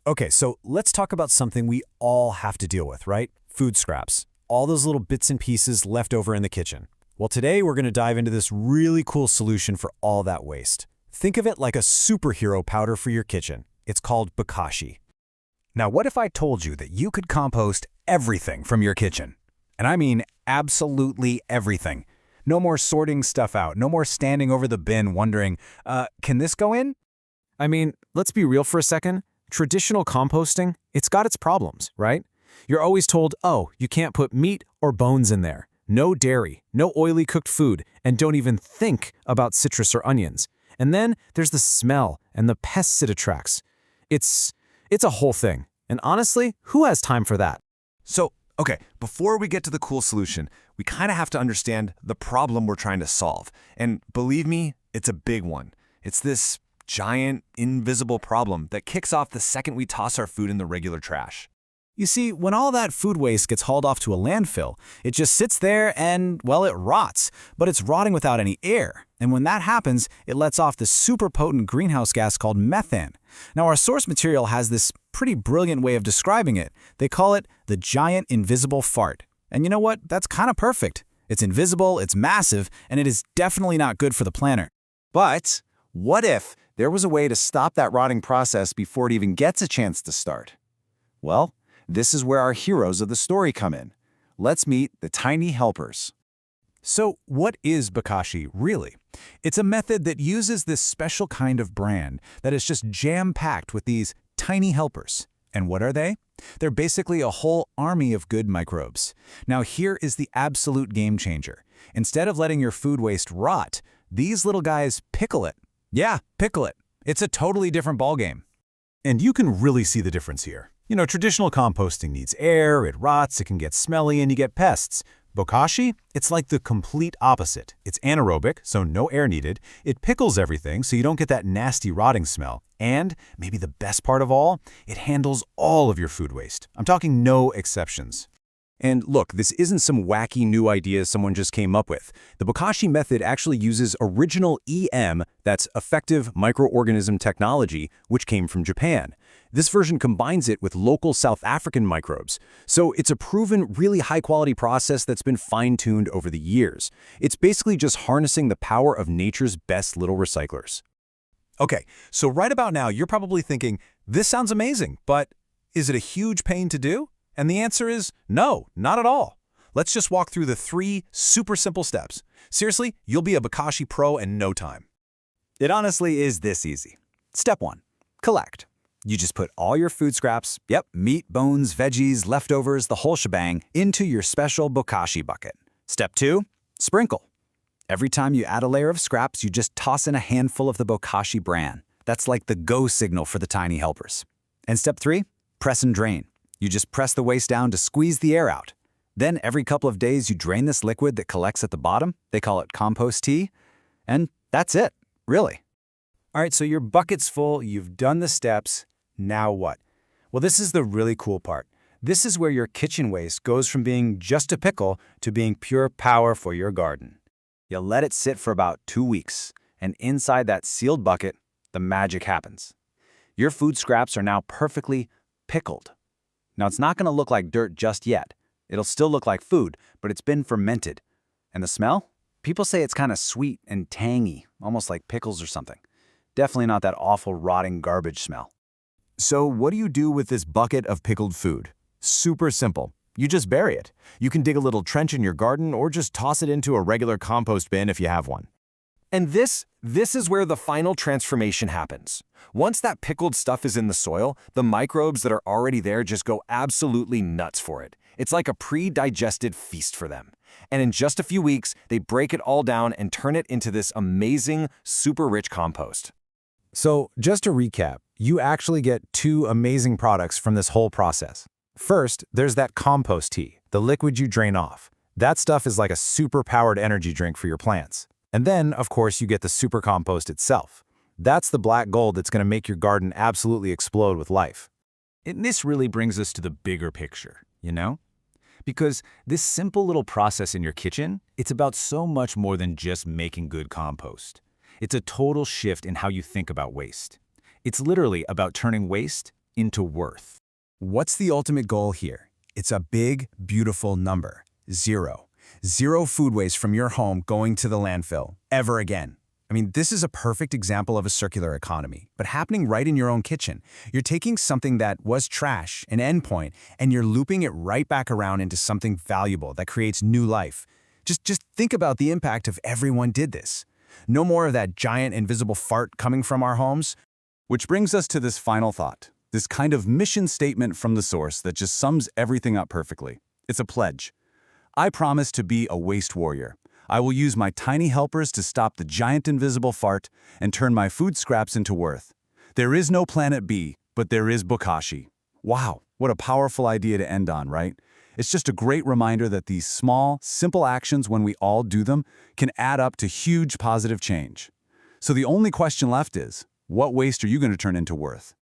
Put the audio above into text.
Okay, so let's talk about something we all have to deal with, right? Food scraps. All those little bits and pieces left over in the kitchen. Well, today we're going to dive into this really cool solution for all that waste. Think of it like a superhero powder for your kitchen. It's called Bokashi. Now, what if I told you that you could compost everything from your kitchen? And I mean absolutely everything. No more sorting stuff out, no more standing over the bin wondering, can this go in? I mean, let's be real for a second. Traditional composting, it's got its problems, right? You're always told, oh, you can't put meat or bones in there. No dairy, no oily cooked food, and don't even think about citrus or onions. And then there's the smell and the pests it attracts. It's a whole thing. And honestly, who has time for that? So, okay, before we get to the cool solution, we kind of have to understand the problem we're trying to solve. And believe me, it's a big one. It's this giant, invisible problem that kicks off the second we toss our food in the regular trash. You see, when all that food waste gets hauled off to a landfill, it just sits there and, well, it rots. But it's rotting without any air. And when that happens, it lets off this super potent greenhouse gas called methane. Now, our source material has this pretty brilliant way of describing it. They call it the giant invisible fart. And you know what? That's kind of perfect. It's invisible, it's massive, and it is definitely not good for the planet. But what if there was a way to stop that rotting process before it even gets a chance to start? Well, this is where our heroes of the story come in. Let's meet the tiny helpers. So what is Bokashi, really? It's a method that uses this special kind of bran that is just jam-packed with these tiny helpers. And what are they? They're basically a whole army of good microbes. Now here is the absolute game changer. Instead of letting your food waste rot, these little guys pickle it. Yeah, pickle it. It's a totally different ballgame. And you can really see the difference here. You know, traditional composting needs air, it rots, it can get smelly, and you get pests. Bokashi, it's like the complete opposite. It's anaerobic, so no air needed. It pickles everything, so you don't get that nasty rotting smell. And, maybe the best part of all, it handles all of your food waste. I'm talking no exceptions. And look, this isn't some wacky new idea someone just came up with. The Bokashi method actually uses original EM, that's effective microorganism technology, which came from Japan. This version combines it with local South African microbes. So it's a proven, really high-quality process that's been fine-tuned over the years. It's basically just harnessing the power of nature's best little recyclers. Okay, so right about now, you're probably thinking, this sounds amazing, but is it a huge pain to do? And the answer is no, not at all. Let's just walk through the 3 super simple steps. Seriously, you'll be a Bokashi pro in no time. It honestly is this easy. Step 1, collect. You just put all your food scraps, meat, bones, veggies, leftovers, the whole shebang, into your special Bokashi bucket. Step 2, sprinkle. Every time you add a layer of scraps, you just toss in a handful of the Bokashi bran. That's like the go signal for the tiny helpers. And step 3, press and drain. You just press the waste down to squeeze the air out. Then every couple of days you drain this liquid that collects at the bottom. They call it compost tea. And that's it, really. All right, so your bucket's full, you've done the steps. Now what? Well, this is the really cool part. This is where your kitchen waste goes from being just a pickle to being pure power for your garden. You let it sit for about 2 weeks, and inside that sealed bucket, the magic happens. Your food scraps are now perfectly pickled. Now, it's not going to look like dirt just yet. It'll still look like food, but it's been fermented. And the smell? People say it's kind of sweet and tangy, almost like pickles or something. Definitely not that awful rotting garbage smell. So what do you do with this bucket of pickled food? Super simple. You just bury it. You can dig a little trench in your garden or just toss it into a regular compost bin if you have one. And this is where the final transformation happens. Once that pickled stuff is in the soil, the microbes that are already there just go absolutely nuts for it. It's like a pre-digested feast for them. And in just a few weeks, they break it all down and turn it into this amazing, super rich compost. So just to recap, you actually get 2 amazing products from this whole process. First, there's that compost tea, the liquid you drain off. That stuff is like a super-powered energy drink for your plants. And then, of course, you get the super compost itself. That's the black gold that's going to make your garden absolutely explode with life. And this really brings us to the bigger picture, you know? Because this simple little process in your kitchen, it's about so much more than just making good compost. It's a total shift in how you think about waste. It's literally about turning waste into worth. What's the ultimate goal here? It's a big, beautiful number. 0. 0 food waste from your home going to the landfill, ever again. I mean, this is a perfect example of a circular economy, but happening right in your own kitchen. You're taking something that was trash, an endpoint, and you're looping it right back around into something valuable that creates new life. Just think about the impact if everyone did this. No more of that giant invisible fart coming from our homes. Which brings us to this final thought, this kind of mission statement from the source that just sums everything up perfectly. It's a pledge. I promise to be a waste warrior. I will use my tiny helpers to stop the giant invisible fart and turn my food scraps into worth. There is no planet B, but there is Bokashi. Wow, what a powerful idea to end on, right? It's just a great reminder that these small, simple actions, when we all do them, can add up to huge positive change. So the only question left is, what waste are you going to turn into worth?